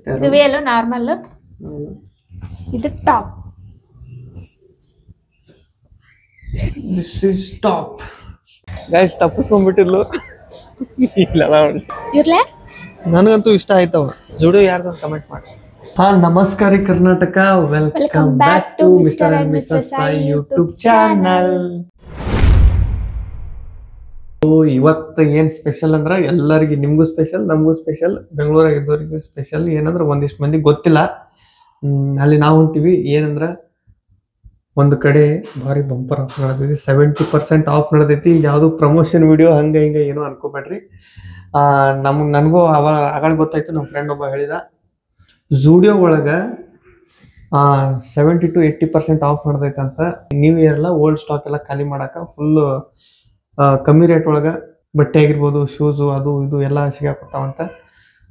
ಇದು ವೇಲು ನಾರ್ಮಲ್ ಇದು top this is top guys ತಪ್ಪಿಸ್ಕೊಂಡ್ಬಿಟ್ಟಿದ್ಲು ಇಲ್ಲ ಇರ್ಲೆ ನನಗಂತೂ ಇಷ್ಟ ಆಯ್ತವ ಜುಡಿಯೋ ಯಾರ್ದು ಕಮೆಂಟ್ ಮಾಡಿ ಹಾ ನಮಸ್ಕಾರ Karnataka welcome back to mister and Mrs Sai YouTube channel. ಇವತ್ತು ಏನ್ ಸ್ಪೆಷಲ್ ಅಂದ್ರ ಎಲ್ಲರಿಗೆ ನಿಮ್ಗೂ ಸ್ಪೆಷಲ್ ನಮಗೂ ಸ್ಪೆಷಲ್ ಬೆಂಗಳೂರಾಗ ಇದ್ದವರಿಗೂ ಸ್ಪೆಷಲ್ ಏನಂದ್ರ ಒಂದಿಷ್ಟು ಮಂದಿ ಗೊತ್ತಿಲ್ಲ. ಅಲ್ಲಿ ನಾವು ಹೊಂಟಿವಿ ಏನಂದ್ರ ಒಂದು ಕಡೆ ಭಾರಿ ಬಂಪರ್ ಆಫ್ ನಡೆದೈತಿ 70% ಆಫ್ ನಡೆದೈತಿ. ಯಾವುದು ಪ್ರಮೋಷನ್ ವಿಡಿಯೋ ಹಂಗ ಹಿಂಗ ಏನೋ ಅನ್ಕೋಬೇಡ್ರಿ. ನನಗೂ ಆಗಳ ಗೊತ್ತಾಯ್ತು. ನಮ್ಮ ಫ್ರೆಂಡ್ ಒಬ್ಬ ಹೇಳಿದ ಜೂಡಿಯೋ ಒಳಗ 70 to 80% ಆಫ್ ನಡೆದೈತೆ ಅಂತ. ನ್ಯೂ ಇಯರ್ ಎಲ್ಲ ಓಲ್ಡ್ ಸ್ಟಾಕ್ ಎಲ್ಲ ಖಾಲಿ ಮಾಡಾಕ ಫುಲ್ ಕಮ್ಮಿ ರೇಟ್ ಒಳಗ ಬಟ್ಟೆ ಆಗಿರ್ಬೋದು, ಶೂಸು, ಅದು ಇದು ಎಲ್ಲ ಸಿಗಾಕೊತಾವಂತ.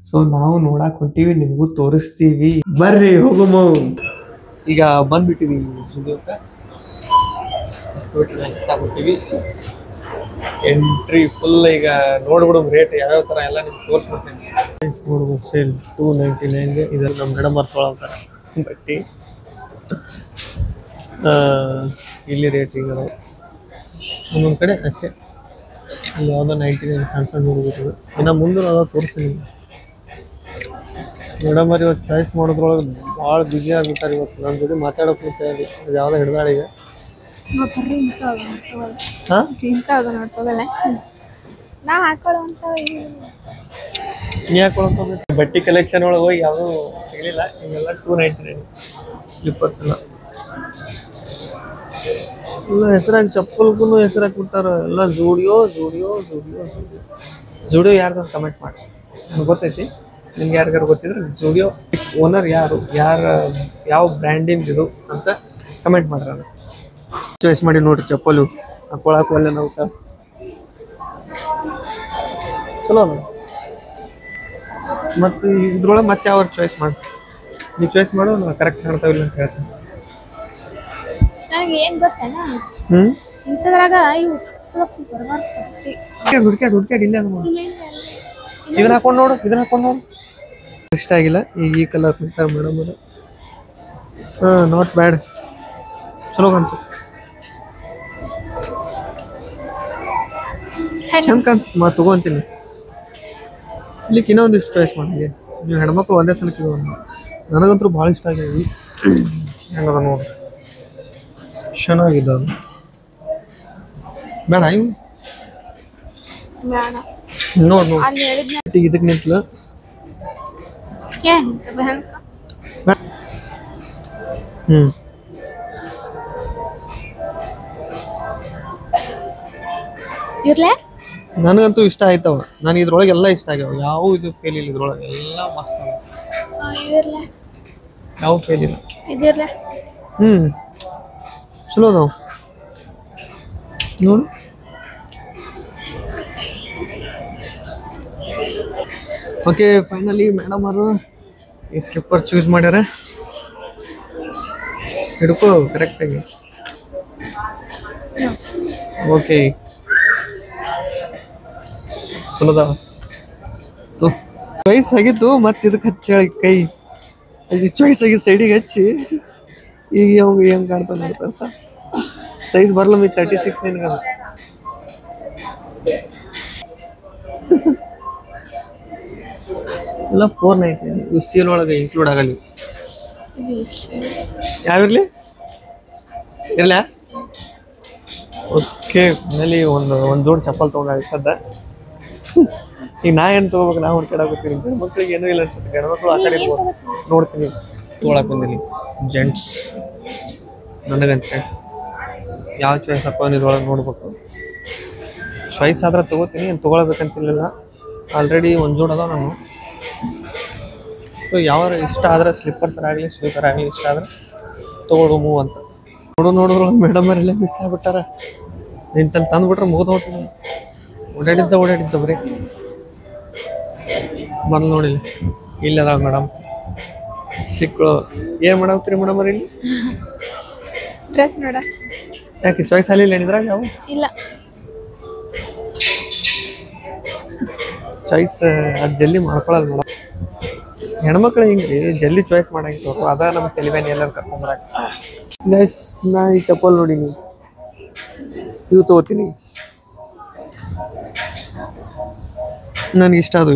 ಸೊ ನಾವು ನೋಡಾಕ್ ಹೊಂಟಿವಿ, ನಿಮಗೂ ತೋರಿಸ್ತೀವಿ, ಬರ್ರಿ ಹೋಗುಮ. ಈಗ ಬಂದ್ಬಿಟ್ಟಿವಿ ಜುಡಿಯೋಕ್ಕೆ. ಬಿಟ್ಟಿವಿ ಎಂಟ್ರಿ ಫುಲ್. ಈಗ ನೋಡ್ಬಿಡು ರೇಟ್ ಯಾವ್ಯಾವ ಥರ ಎಲ್ಲ ನಿಮ್ಗೆ ತೋರಿಸ್ಬಿಡ್ತೀನಿ. ನೋಡ್ಬೋದು ಸೇಲ್ 299ಗೆ ಇದೆಲ್ಲ ನಮ್ಮ ಮೇಡಮ್ ತೊಗೊಳಂತಾರ ಬಟ್ಟೆ. ಇಲ್ಲಿ ರೇಟ್ ಈಗ ಒಂದೊಂದು ಕಡೆ ಅಷ್ಟೇ. ಇಲ್ಲಿ ಯಾವುದೋ 99 ಸಣ್ಣ ಸಣ್ಣ ಹುಡುಗರು. ಇನ್ನು ಮುಂದೆ ಅದ ತೋರಿಸ್ತೀನಿ. ಮೇಡಮ್ ಅವ್ರು ಇವತ್ತು ಚಾಯ್ಸ್ ಮಾಡೋದ್ರೊಳಗೆ ಭಾಳ ಬ್ಯುಸಿ ಆಗ್ಬಿಟ್ಟಾರೆ. ಇವತ್ತು ನನ್ನ ಜೊತೆ ಮಾತಾಡೋಕೆ ಅದು ಯಾವುದೋ ಹಿಡ್ದಾಳಿಗೆ. ನೀ ಹಾಕೊಳಕ್ಕೆ ಬಟ್ಟೆ ಕಲೆಕ್ಷನ್ ಒಳಗೆ ಹೋಗಿ ಯಾವುದೂ ಸಿಗಲಿಲ್ಲ. ಈಗೆಲ್ಲ 299 ಸ್ಲಿಪ್ಪರ್ಸ್ ಎಲ್ಲ ಹೆಸರಾಗಿ ಚಪ್ಪಲ್ಗೂ ಹೆಸರಾಗಿ ಬಿಟ್ಟಾರ ಎಲ್ಲ. ಜೂಡಿಯೋ ಜೂಡಿಯೋ ಜೂಡಿಯೋ ಜೂಡಿಯೋ ಜೂಡಿಯೋ ಯಾರ್ದು ಕಮೆಂಟ್ ಮಾಡಿ, ನನಗೆ ಗೊತ್ತೈತಿ. ನಿಮ್ಗೆ ಯಾರಿಗಾರು ಗೊತ್ತಿದ್ರೆ ಜೂಡಿಯೋ ಓನರ್ ಯಾರು, ಯಾವ ಬ್ರ್ಯಾಂಡಿಂದ ಇದು ಅಂತ ಕಮೆಂಟ್ ಮಾಡ್ರ. ಚಾಯ್ಸ್ ಮಾಡಿ ನೋಡ್ರಿ. ಚಪ್ಪಲು ಹಾಕೊಳಕ್ಕೆ ಒಳ್ಳೆ ನಾವು ಚಲೋ ಅದ. ಮತ್ತು ಇದ್ರೊಳಗೆ ಮತ್ತೆ ಅವ್ರು ಚಾಯ್ಸ್ ಮಾಡಿ, ನೀವು ಚಾಯ್ಸ್ ಮಾಡೋ ನಾವು ಕರೆಕ್ಟ್ ಕಾಣ್ತಾವಿಲ್ಲ ಅಂತ ಹೇಳ್ತೀನಿ. ನನಗೆ ಏನು ಗೊತ್ತೇನ, ಇಂಥದ್ರಾಗ ಹುಡ್ಕ್ಯಾಡಿ ಇಲ್ಲೇ ಅದು ಇದನ್ನ ಹಾಕೊಂಡು ನೋಡು, ಇದನ್ನ ಹಾಕೊಂಡು ನೋಡು. ಇಷ್ಟ ಆಗಿಲ್ಲ. ಈಗ ಈ ಕಲರ್ ಕೊಡ್ತಾರೆ ಮೇಡಮ್ ಅದು. ನಾಟ್ ಬ್ಯಾಡ್, ಚಲೋ ಕಾಣಿಸುತ್ತೆ, ಚಂದ ಕಾಣಿಸುತ್ತೆ. ಮಾ ತಗೋಂತೀನಿ. ಇಲ್ಲಿಕ್ಕೆ ಇನ್ನೊಂದಿಷ್ಟು ಚಾಯ್ಸ್ ಮಾಡಿ. ನೀವು ಹೆಣ್ಮಕ್ಳು ಒಂದೇ ಸಲಕ್ಕೆ ಇದು ನನಗಂತೂ ಭಾಳ ಇಷ್ಟ ಆಗಿದೆ. ಹೆಂಗದ ನೋಡ್ರಿ, ಚೆನ್ನಾಗಿದೆ ಅದು. ಬೇಡ ಇವು ನೋಡ್ ನೋಡಿ. ಇದಕ್ಕೆ ನಿಂತಲು ನನಗಂತೂ ಇಷ್ಟ ಆಯ್ತವ. ನನಗೆ ಇದ್ರೊಳಗೆ ಎಲ್ಲ ಇಷ್ಟ ಆಗ್ಯಾವ. ಯಾವ ಇದು ಫೇಲ್ ಇಲ್ಲ ಇದ್ರೊಳಗೆ, ಎಲ್ಲ ಮಸ್ತ್ ಅವ. ಯಾವ ಫೇಲ್ ಇಲ್ಲ. ಚಲೋ ಅದಾವ ನೋಡು. ಓಕೆ, ಫೈನಲಿ ಮೇಡಮ್ ಅವರು ಈ ಸ್ಲಿಪ್ಪರ್ ಚೂಸ್ ಮಾಡ್ಯಾರ. ಹಿಡ್ಕೋ ಕರೆಕ್ಟಾಗಿ. ಓಕೆ, ಚಲೋದಾವ. ಚಾಯ್ಸ್ ಆಗಿತ್ತು. ಮತ್ತೆ ಇದಕ್ಕೆ ಹಚ್ಚಿ ಕೈ ಚಾಯ್ಸ್ ಆಗಿ ಸೈಡಿಗೆ ಹಚ್ಚಿ ಈಗ ಅವಂಗ ಹೆಂಗೆ ಕಾಣ್ತಾ ನೋಡ್ತಂತ. ಸೈಜ್ ಬರಲ್ಲ ಮೀ 36 ನಿನಗದ. ಎಲ್ಲ 499. ಇವು ಸೇಲ್ ಒಳಗೆ ಇನ್ಕ್ಲೂಡ್ ಆಗಲ್ಲ. ಯಾವಿರಲಿ ಇರಲ್ಲ. ಓಕೆ, ಫೈನಲಿ ಒಂದು ಜೋಡಿ ಚಪ್ಪಲ್ ತೊಗೊಂಡು ಸದ್ದ. ಈಗ ನಾ ಏನು ತೊಗೋಬೇಕು, ನಾ ಹೊರ್ಕಡಾಕೋತೀನಿ. ಗಂಡ್ಮಕ್ಳಿಗೆ ಏನೂ ಇಲ್ಲ ಅನ್ಸುತ್ತೆ. ಗಂಡ್ಮಕ್ಳು ಆ ಕಡೆ ನೋಡ್ತೀನಿ. ತೊಗೊಳಕ್ಕೆ ಬಂದಿನಿ ಜೆಂಟ್ಸ್. ನನಗಂತೆ ಯಾವ ಚಾಯ್ಸ್ ಹಾಕೋನ್ ಇದ್ರೊಳಗೆ ನೋಡ್ಬೇಕು. ಚಾಯ್ಸ್ ಆದ್ರೆ ತೊಗೋತೀನಿ, ಏನು ತೊಗೊಳ್ಬೇಕಂತಿಲ್ಲ. ಆಲ್ರೆಡಿ ಒಂದು ಜೋಡ್ ಅದಾವ ನಾನು. ಸೊ ಯಾವ ಇಷ್ಟ ಆದ್ರೆ ಸ್ಲಿಪ್ಪರ್ಸರ್ ಆಗಲಿ ಶೂಸರ್ ಆಗಲಿ ಇಷ್ಟ ಆದ್ರೆ ತೊಗೊಳಮು ಅಂತ ನೋಡಿದ್ರು. ಮೇಡಮ್ ಅವರೆಲ್ಲ ಮಿಸ್ ಆಗ್ಬಿಟ್ಟಾರ. ನಿಂತಲ್ಲಿ ತಂದುಬಿಟ್ರೆ ಮುಗಿದು ಹೋಗ್ತೀನಿ. ಓಡಾಡಿದ್ದ ಬರೀ ಬಂದು ನೋಡಿಲ್ಲ. ಇಲ್ಲ ಅದಾಳ ಮೇಡಮ್ ಸಿಕ್ಕಳು. ಏನು ಮಾಡತ್ತೀರಿ ಮೇಡಮ್ ಅವ್ರ ಇಲ್ಲಿ? ಡ್ರೆಸ್ ನೋಡ. ಯಾಕೆ ಚಾಯ್ಸ್ ಅಲ್ಲಿ ಏನಿದ್ರಾಗ ಯಾವ ಇಲ್ಲ? ಚಾಯ್ಸ್ ಅದು ಜಲ್ದಿ ಮಾಡ್ಕೊಳಲ್ಲ ಮೇಡಮ್. ಹೆಣ್ಮಕ್ಳು ಹಿಂಗ್ರಿ ಜಲ್ದಿ ಚಾಯ್ಸ್ ಮಾಡಂಗಿತ್ತು ಅದ ನಮ್ಮ ತಲೆಬೇನೆ ಎಲ್ಲರೂ ಕರ್ಕೊಂಬರಾಕ ಗೈಸ್ ನಾ ಈ ಚಪ್ಪಲ್ ನೋಡಿನಿ ಇವು ತಗೋತೀನಿ ನನಗೆ ಇಷ್ಟ ಅದು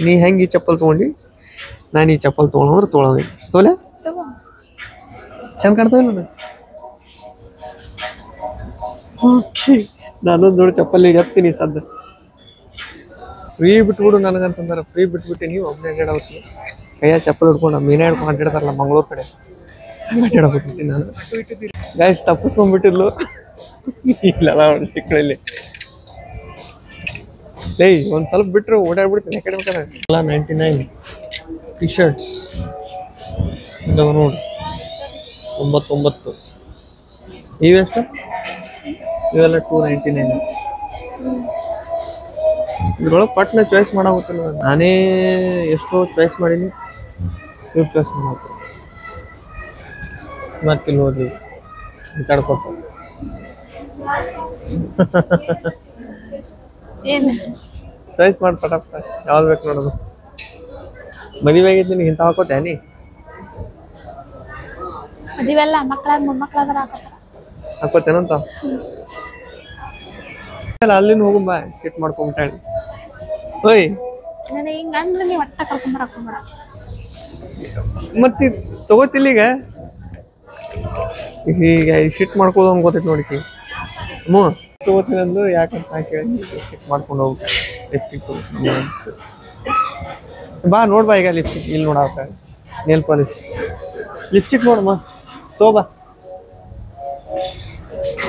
ನೀ ಹೆಂಗೆ ಈ ಚಪ್ಪಲ್ ತೊಗೊಂಡು ನಾನು ಈ ಚಪ್ಪಲ್ ತೊಗೊಳಂದ್ರೆ ತೊಗೊಳೋದು ತೋಲೆ ಚಂದ ಕಾಣ್ತಾವಿಲ್ಲ ನಾನು ಓಕೆ ನಾನೊಂದು ದೊಡ್ಡ ಚಪ್ಪಲಿಗೆ ಹತ್ತೀನಿ ಸದ್ದ ಫ್ರೀ ಬಿಟ್ಬಿಡು ನನಗಂತಂದ್ರೆ ಫ್ರೀ ಬಿಟ್ಬಿಟ್ಟು ನೀವು ಒಬ್ಬನೇ ಅಡ್ಡಾಡೋಗ್ತೀನಿ ಕೈಯ ಚಪ್ಪಲ್ ಹಿಡ್ಕೊಂಡು ಮೀನ ಹಿಡ್ಕೊಂಡು ಅಡ್ಡಾಡ್ತಾರಲ್ಲ ಮಂಗಳೂರು ಕಡೆ ಹಂಗೆ ಅಡ್ಡಾಡೋಗ್ಬಿಟ್ಟು ನಾನು ಗಾಯ್ಸ್ ತಪ್ಪಿಸ್ಕೊಂಡ್ಬಿಟ್ಟಿದ್ಲು ಇಲ್ಲ ಚಿಕ್ಕಳಲ್ಲಿ ಲೇ ಒಂದು ಸ್ವಲ್ಪ ಬಿಟ್ಟರು ಓಡಾಡ್ಬಿಡ್ತೀನಿ ಯಾಕಡೆ ಬೇಕಾದ್ರೆ ಎಲ್ಲ 99 ಟಿ ಶರ್ಟ್ಸ್ ಇದಾವ ನೋಡಿ 99 ಇವೆಷ್ಟು ಇವೆಲ್ಲ 299 ಇದ್ರೊಳಗೆ ಪಟ್ನ ಚಾಯ್ಸ್ ಮಾಡಾಗುತ್ತಲ್ಲ ನಾನೇ ಎಷ್ಟೋ ಚಾಯ್ಸ್ ಮಾಡೀನಿ ನೀವು ಚಾಯ್ಸ್ ಮಾಡಾಗ್ತಾರೆ ಮತ್ತೆ ನೋಡ್ರಿ ಕಡ್ಕೊಟ್ಟು ಏನು ಚಾಯ್ಸ್ ಮಾಡಿ ಪಟಾಕ್ತ ಯಾವ್ದು ಬೇಕು ನೋಡೋದು ಮದುವೆ ಆಗಿದ್ದೀನಿ ಇಂಥ ಹಾಕೋತೇನಿ ಮದುವೆಲ್ಲ ಮಕ್ಕಳಾಗ ಮೊಮ್ಮಕ್ಕಳಾದ್ರ ಹಾಕೋತೇನಂತ ಅಲ್ಲಿನ ಹೋಗುಂಬ ಸಿಟ್ ಮಾಡ್ಕೊಂಬಿಟ್ಟಾಳಿ ಓಯ್ ನನಗೆ ಹಿಂಗೆ ಅಂದ್ರೆ ನೀವು ಒಟ್ಟ ಕರ್ಕೊಂಬರ ಮತ್ತೆ ತಗೋತಿಲ್ಲ ಈಗ ಶಿಟ್ ಮಾಡ್ಕೋದು ಅಂತ ಗೊತ್ತೈತೆ ನೋಡಿಕಿ ತಗೋತೀನಿ ಅಂದು ಯಾಕಂತ ನಾ ಕೇಳಿ ಶಿಟ್ ಮಾಡ್ಕೊಂಡು ಹೋಗ್ಬೇಕು ಲಿಪ್ಸ್ಟಿಕ್ ತಗೋ ಬಾ ನೋಡ್ಬಾ ಈಗ ಲಿಪ್ಸ್ಟಿಕ್ ಇಲ್ಲಿ ನೋಡಾಕ ನೇಲ್ ಪಾಲಿಶ್ ಲಿಪ್ಸ್ಟಿಕ್ ನೋಡಮ್ಮ ತಗೋಬಾ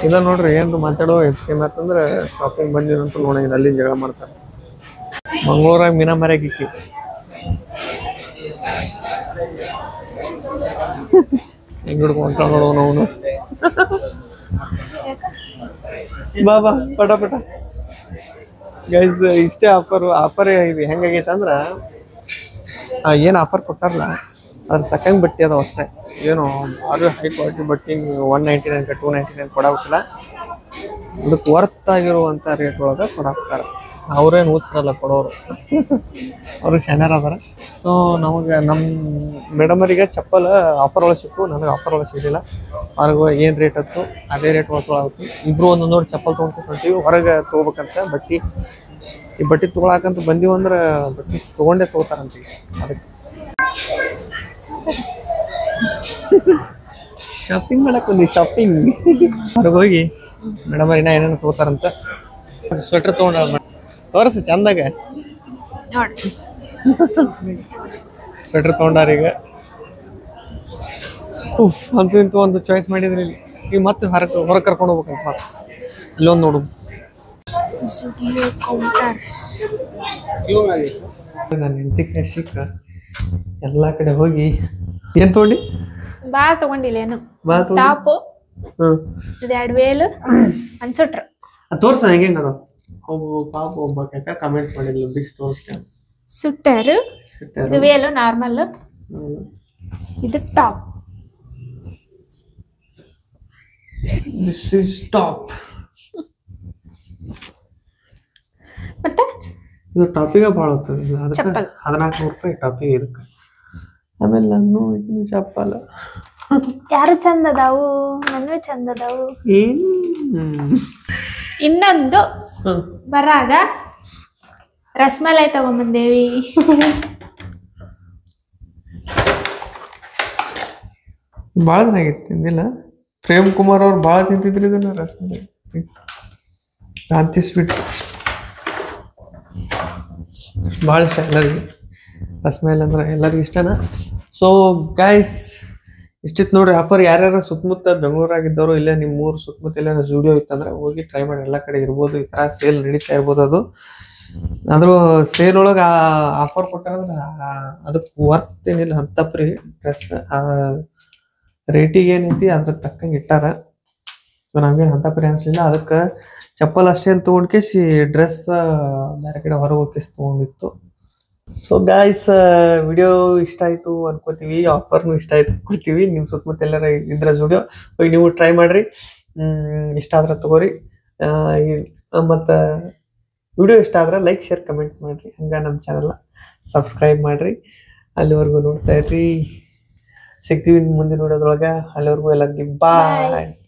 ಇದ ನೋಡ್ರಿ ಏನ್ರು ಮಾತಾಡೋ ಹೆಚ್ಚಿಗೆ ಮಾತಂದ್ರೆ ಶಾಪಿಂಗ್ ಬಂದಿರಂತ ನೋಡಿದ್ರೆ ಅಲ್ಲಿ ಜಗಳ ಮಾಡ್ತಾರೆ ಮಂಗಳೂರಾಗ ಮೀನಾ ಮರ್ಯಾಗಿಕ್ಕಿ ಹೆಂಗ್ ಹಿಡ್ಕೊಂತ ನೋಡೋನು ಅವನು ಬಾ ಬಾ ಪಟ ಪಟ ಗೈಸ್ ಇಷ್ಟೇ ಆಫರ್ ಇದು ಹೆಂಗಾಗೈತೆ ಅಂದ್ರೆ ಏನು ಆಫರ್ ಕೊಟ್ಟಾರಲ್ಲ ಅದ್ರ ತಕ್ಕಂಗೆ ಬಟ್ಟೆ ಅದಾವ ಅಷ್ಟೇ ಏನು ಅದು ಹೈ ಕ್ವಾಲಿಟಿ ಬಟ್ಟೆ 199 299 ಕೊಡಬೇಕಿಲ್ಲ ಅದಕ್ಕೆ ವರ್ತ್ ಆಗಿರುವಂಥ ರೇಟ್ ಒಳಗೆ ಕೊಡಾಕ್ತಾರೆ ಅವ್ರೇನು ಹುಚ್ಚರಲ್ಲ ಕೊಡೋರು ಅವರು ಶನರ್ ಅದಾರ ಸೊ ನಮಗೆ ನಮ್ಮ ಮೇಡಮರಿಗೆ ಚಪ್ಪಲ್ ಆಫರ್ ಒಳಗೆ ಸಿಕ್ಕು ನನಗೆ ಆಫರ್ ಒಳಗೆ ಸಿಗಲಿಲ್ಲ ಹೊರಗೆ ಏನು ರೇಟ್ ಹತ್ತು ಅದೇ ರೇಟ್ ತೊಗೊಳಾಗುತ್ತೆ ಇಬ್ಬರು ಒಂದೊಂದು ನೋಡಿ ಚಪ್ಪಲ್ ತೊಗೊಂಡು ಹೊಂಟೀವಿ ಹೊರಗೆ ತೊಗೋಬೇಕಂತ ಬಟ್ಟೆ ಈ ಬಟ್ಟೆ ತೊಗೊಳಕಂತ ಬಂದೀವಿ ಅಂದ್ರೆ ಬಟ್ಟೆ ತೊಗೊಂಡೇ ತೊಗೋತಾರಂತೀವಿ ಅದಕ್ಕೆ ಶಾಪಿಂಗ್ ಮಾಡಕ್ಕೆ ಬಂದಿ ಶಾಪಿಂಗ್ ಹೊರಗೆ ಹೋಗಿ ಮೇಡಮರ್ ಇನ್ನೂ ಏನೇನು ತೊಗೋತಾರಂತ ಸ್ವೆಟ್ರ್ ತೊಗೊಂಡ ತೋರಿಸಿ ಚಂದಾಗ ನೋಡಿ ಸ್ವೆಟ್ರ್ ತೊಗೊಂಡಾರ ಈಗ ಉಫ್ ಅಂತೂ ಇಂತೂ ಒಂದು ಚಾಯ್ಸ್ ಮಾಡಿದ್ರಿ ಇಲ್ಲಿ ಈಗ ಮತ್ತೆ ಹೊರಗೆ ಕರ್ಕೊಂಡು ಹೋಗ್ಬೇಕಂತ ಮತ್ತೆ ಅಲ್ಲೊಂದು ನೋಡು ನಾನು ಹೆಂಡತಿ ಸಿಕ್ಕ ಎಲ್ಲ ಕಡೆ ಹೋಗಿ ಏನು ತೊಗೊಂಡು ಬಾ ತಗೊಂಡಿಲ್ಲ ಏನು ಬಾ ಟಾಪ್ ಹ್ಞೂ ಇದು 2000 ಅನ್ಸುಟ್ರು ತೋರ್ಸ ಹೆಂಗೆ ಅದಾವ ಒಬ್ಬ ಪಾಪ ಒಬ್ಬ ಕಾಕ ಕಮೆಂಟ್ ಮಾಡಿದ್ಲು ಬಿಸ್ ತೋರಿಸ್ತಾರೆ ಸುಟ್ಟರ್ ಇದು ವೇಲು ನಾರ್ಮಲ್ ಇದು ಟಾಪ್ ದಿಸ್ ಇಸ್ ಟಾಪ್ ಮತ್ತೆ ಇದು ಟಾಪಿಗೆ ಭಾಳ ಹೋಗ್ತದೆ ಅದಕ್ಕೆ ಚಪ್ಪಲ್ 1400 ರೂಪಾಯಿ ಟಾಪಿಗೆ ಇದಕ್ಕೆ ಆಮೇಲೆ ನಾನು ಇದನ್ನು ಚಪ್ಪಲ ಯಾರು ಚಂದ ಅದಾವು ನನ್ವೇ ಚಂದ ಅದಾವು ಏನು ಇನ್ನೊಂದು ಬರಾಗ ರಸಮಲೈ ತಗೊಂಬಂದೇವಿ ಭಾಳ ದಿನ ಆಗಿತ್ತು ತಿಂದಿಲ್ಲ ಪ್ರೇಮ್ ಕುಮಾರ್ ಅವ್ರು ಭಾಳ ತಿಂತಿದ್ರು ಇದನ್ನ ರಸಮಲೈ ಕಾಂತಿ ಸ್ವೀಟ್ಸ್ ಭಾಳ ಇಷ್ಟ ಎಲ್ಲರಿಗೂ ರಸಮಲೈ ಅಂದ್ರೆ ಎಲ್ಲರಿಗೂ ಇಷ್ಟನಾ ಸೊ ಗೈಸ್ ಇಷ್ಟಿತ್ತು ನೋಡ್ರಿ ಆಫರ್ ಯಾರ್ಯಾರು ಸುತ್ತಮುತ್ತ ಬೆಂಗಳೂರಾಗಿದ್ದವರು ಇಲ್ಲೇ ನಿಮ್ಮ ಊರು ಸುತ್ತಮುತ್ತ ಎಲ್ಲ ಜುಡಿಯೋ ಇತ್ತಂದ್ರೆ ಹೋಗಿ ಟ್ರೈ ಮಾಡಿ ಎಲ್ಲ ಕಡೆ ಇರ್ಬೋದು ಈ ಥರ ಸೇಲ್ ನಡೀತಾ ಇರ್ಬೋದು ಅದು ಆದರೂ ಸೇಲ್ ಒಳಗೆ ಆಫರ್ ಕೊಟ್ಟಾರಂದ್ರೆ ಅದಕ್ಕೆ ವರ್ತ್ ಏನಿಲ್ಲ ಅಂತಪ್ರಿ ಡ್ರೆಸ್ ರೇಟಿಗೆ ಏನೈತಿ ಅದ್ರ ತಕ್ಕಂಗೆ ಇಟ್ಟಾರ ನಮಗೇನು ಅಂತಪ್ರಿ ಅನಿಸ್ಲಿಲ್ಲ ಅದಕ್ಕೆ ಚಪ್ಪಲ್ ಅಷ್ಟೇ ತೊಗೊಂಡ್ಕೇಸಿ ಡ್ರೆಸ್ ಬೇರೆ ಕಡೆ ಹೊರಗೆ ಹೋಗಿಸಿ ತೊಗೊಂಡಿತ್ತು ಸೊ ಗಾಯ್ಸ್ ವಿಡಿಯೋ ಇಷ್ಟ ಆಯಿತು ಅನ್ಕೋತೀವಿ ಆಫರ್ನು ಇಷ್ಟ ಆಯ್ತು ಅನ್ಕೋತೀವಿ ನಿಮ್ಮ ಸುತ್ತಮುತ್ತ ಎಲ್ಲರ ಇದ್ರೆ ವಿಡಿಯೋ ಹೋಗಿ ನೀವು ಟ್ರೈ ಮಾಡಿರಿ ಇಷ್ಟ ಆದ್ರೆ ತಗೋರಿ ಮತ್ತು ವಿಡಿಯೋ ಇಷ್ಟ ಆದ್ರೆ ಲೈಕ್ ಶೇರ್ ಕಮೆಂಟ್ ಮಾಡಿರಿ ಹಂಗೆ ನಮ್ಮ ಚಾನಲ್ನ ಸಬ್ಸ್ಕ್ರೈಬ್ ಮಾಡಿರಿ ಅಲ್ಲಿವರೆಗೂ ನೋಡ್ತಾ ಇರ್ರಿ. ಸಿಗ್ತೀವಿ ಮುಂದೆ ನೋಡೋದ್ರೊಳಗೆ. ಅಲ್ಲಿವರೆಗೂ ಎಲ್ಲರಿಗೂ ಬಾಯ್.